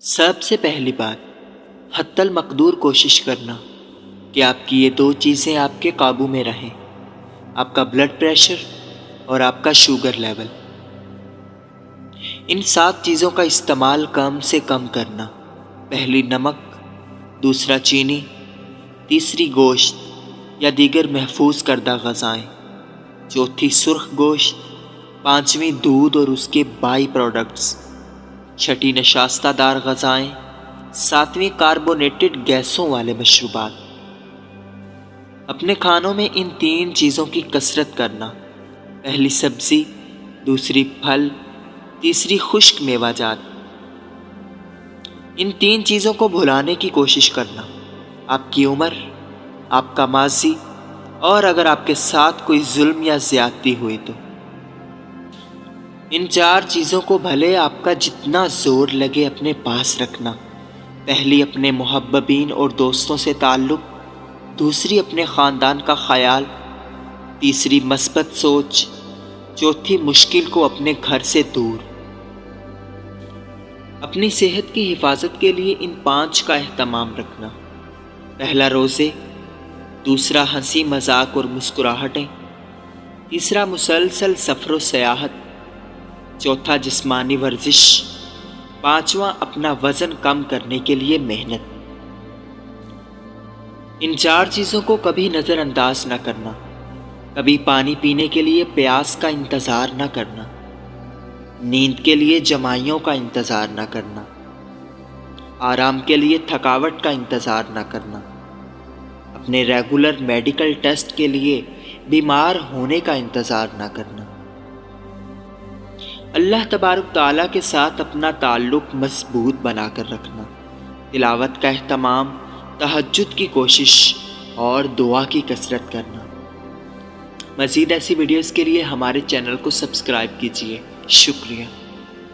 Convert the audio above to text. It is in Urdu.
سب سے پہلی بات، حتی المقدور کوشش کرنا کہ آپ کی یہ دو چیزیں آپ کے قابو میں رہیں، آپ کا بلڈ پریشر اور آپ کا شوگر لیول۔ ان 7 چیزوں کا استعمال کم سے کم کرنا۔ پہلی نمک، دوسرا چینی، تیسری گوشت یا دیگر محفوظ کردہ غذائیں، چوتھی سرخ گوشت، پانچویں دودھ اور اس کے بائی پروڈکٹس، چھٹی نشاستہ دار غذائیں، ساتویں کاربونیٹڈ گیسوں والے مشروبات۔ اپنے کھانوں میں ان 3 چیزوں کی کثرت کرنا، پہلی سبزی، دوسری پھل، تیسری خشک میوہ جات۔ ان 3 چیزوں کو بھلانے کی کوشش کرنا۔ آپ کی عمر، آپ کا ماضی اور اگر آپ کے ساتھ کوئی ظلم یا زیادتی ہوئی تو۔ ان 4 چیزوں کو بھلے آپ کا جتنا زور لگے اپنے پاس رکھنا۔ پہلی اپنے محببین اور دوستوں سے تعلق، دوسری اپنے خاندان کا خیال، تیسری مثبت سوچ، چوتھی مشکل کو اپنے گھر سے دور۔ اپنی صحت کی حفاظت کے لیے ان 5 کا اہتمام رکھنا۔ پہلا روزے، دوسرا ہنسی مذاق اور مسکراہٹیں، تیسرا مسلسل سفر و سیاحت، چوتھا جسمانی ورزش، پانچواں اپنا وزن کم کرنے کے لیے محنت۔ ان 4 چیزوں کو کبھی نظر انداز نہ کرنا۔ کبھی پانی پینے کے لیے پیاس کا انتظار نہ کرنا، نیند کے لیے جمائیوں کا انتظار نہ کرنا، آرام کے لیے تھکاوٹ کا انتظار نہ کرنا، اپنے ریگولر میڈیکل ٹیسٹ کے لیے بیمار ہونے کا انتظار نہ کرنا۔ اللہ تبارک تعالیٰ کے ساتھ اپنا تعلق مضبوط بنا کر رکھنا، تلاوت کا اہتمام، تہجد کی کوشش اور دعا کی کثرت کرنا۔ مزید ایسی ویڈیوز کے لیے ہمارے چینل کو سبسکرائب کیجیے۔ شکریہ۔